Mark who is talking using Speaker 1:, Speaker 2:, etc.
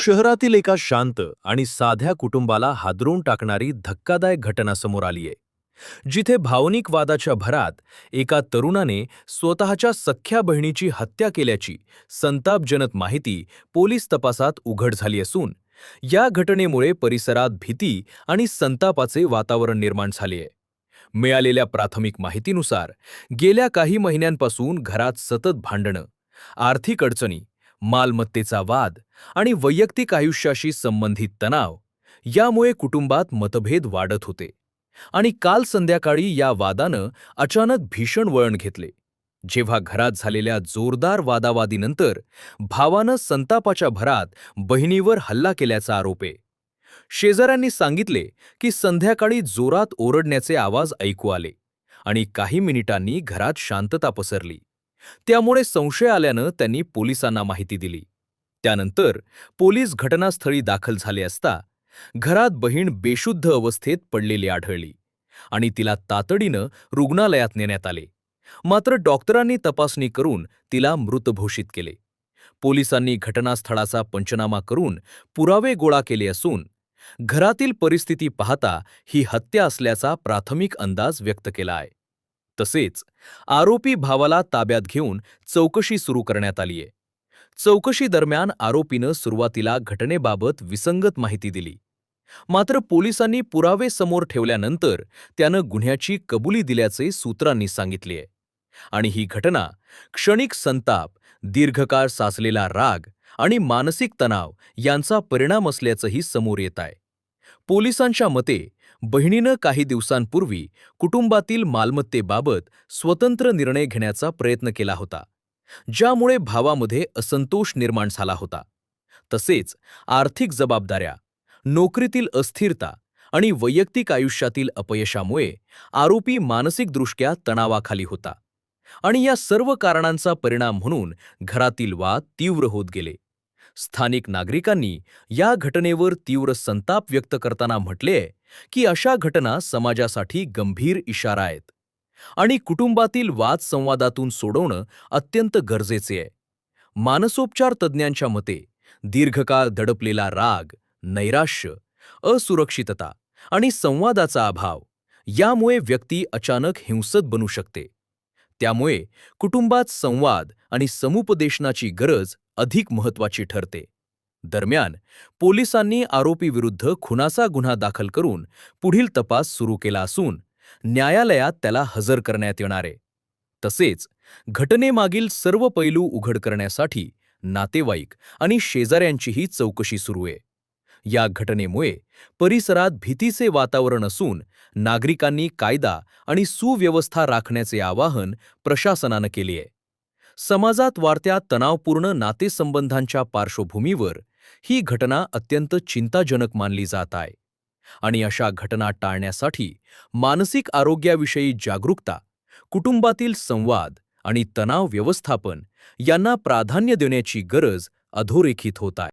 Speaker 1: शहरातील एका शांत आणि साध्या कुटुंबाला हादरवून टाकणारी धक्कादायक घटना समोर आलीय, जिथे भावनिक वादाच्या भरात एका तरुणाने स्वतःच्या सख्ख्या बहिणीची हत्या केल्याची संतापजनक माहिती पोलीस तपासात उघड झाली असून, या घटनेमुळे परिसरात भीती आणि संतापाचे वातावरण निर्माण झाले आहे. मिळालेल्या प्राथमिक माहितीनुसार गेल्या काही महिन्यांपासून घरात सतत भांडणं, आर्थिक अडचणी, मालमत्तेचा वाद आणि वैयक्तिक आयुष्याशी संबंधित तणाव यामुळे कुटुंबात मतभेद वाढत होते. आणि काल संध्याकाळी या वादानं अचानक भीषण वळण घेतले, जेव्हा घरात झालेल्या जोरदार वादावादीनंतर भावानं संतापाच्या भरात बहिणीवर हल्ला केल्याचा आरोप आहे. शेजाऱ्यांनी सांगितले की संध्याकाळी जोरात ओरडण्याचे आवाज ऐकू आले आणि काही मिनिटांनी घरात शांतता पसरली. त्यामुळे संशय आल्यानं त्यांनी पोलिसांना माहिती दिली. त्यानंतर पोलीस घटनास्थळी दाखल झाले असता घरात बहीण बेशुद्ध अवस्थेत पडलेली आढळली आणि तिला तातडीनं रुग्णालयात नेण्यात आले. मात्र डॉक्टरांनी तपासणी करून तिला मृत घोषित केले. पोलिसांनी घटनास्थळाचा पंचनामा करून पुरावे गोळा केले असून घरातील परिस्थिती पाहता ही हत्या असल्याचा प्राथमिक अंदाज व्यक्त केला आहे. तसेच आरोपी भावाला ताब्यात घेऊन चौकशी सुरू करण्यात आली आहे. चौकशी दरम्यान आरोपीनं सुरुवातीला घटनेबाबत विसंगत माहिती दिली. मात्र पोलिसांनी पुरावे समोर ठेवल्यानंतर त्यानं गुन्ह्याची कबुली दिल्याचे सूत्रांनी सांगितले आहे. आणि ही घटना क्षणिक संताप, दीर्घकाळ साचलेला राग आणि मानसिक तणाव यांचा परिणाम असल्याचंही समोर येत आहे. पोलिसांच्या मते बहिणीनं काही दिवसांपूर्वी कुटुंबातील मालमत्तेबाबत स्वतंत्र निर्णय घेण्याचा प्रयत्न केला होता, ज्यामुळे भावामध्ये असंतोष निर्माण झाला होता. तसेच आर्थिक जबाबदाऱ्या, नोकरीतील अस्थिरता आणि वैयक्तिक आयुष्यातील अपयशामुळे आरोपी मानसिकदृष्ट्या तणावाखाली होता. आणि या सर्व कारणांचा परिणाम म्हणून घरातील वाद तीव्र होत गेले. स्थानिक नागरिकांनी या घटनेवर तीव्र संताप व्यक्त करताना म्हटले की अशा घटना समाजासाठी गंभीर इशारा आहेत आणि कुटुंबातील वाद संवादातून सोडवणं अत्यंत गरजेचे आहे. मानसोपचार तज्ज्ञांच्या मते दीर्घकाळ दडपलेला राग, नैराश्य, असुरक्षितता आणि संवादाचा अभाव यामुळे व्यक्ती अचानक हिंसक बनू शकते. त्यामुळे कुटुंबात संवाद आणि समुपदेशनाची गरज अधिक महत्त्वाची ठरते. दरम्यान पोलिसांनी आरोपीविरुद्ध खुनाचा गुन्हा दाखल करून पुढील तपास सुरू केला असून न्यायालयात त्याला हजर करण्यात येणार आहे. तसेच घटनेमागील सर्व पैलू उघड करण्यासाठी नातेवाईक आणि शेजाऱ्यांचीही चौकशी सुरू आहे. या घटनेमुळे परिसरात भीतीचे वातावरण असून नागरिकांनी कायदा आणि सुव्यवस्था राखण्याचे आवाहन प्रशासनानं केले आहे. समाजात वाढत्या तणावपूर्ण नातेसंबंधांच्या पार्श्वभूमीवर ही घटना अत्यंत चिंताजनक मानली जात आहे. आणि अशा घटना टाळण्यासाठी मानसिक आरोग्याविषयी जागरूकता, कुटुंबातील संवाद आणि तणाव व्यवस्थापन यांना प्राधान्य देण्याची गरज अधोरेखित होत आहे.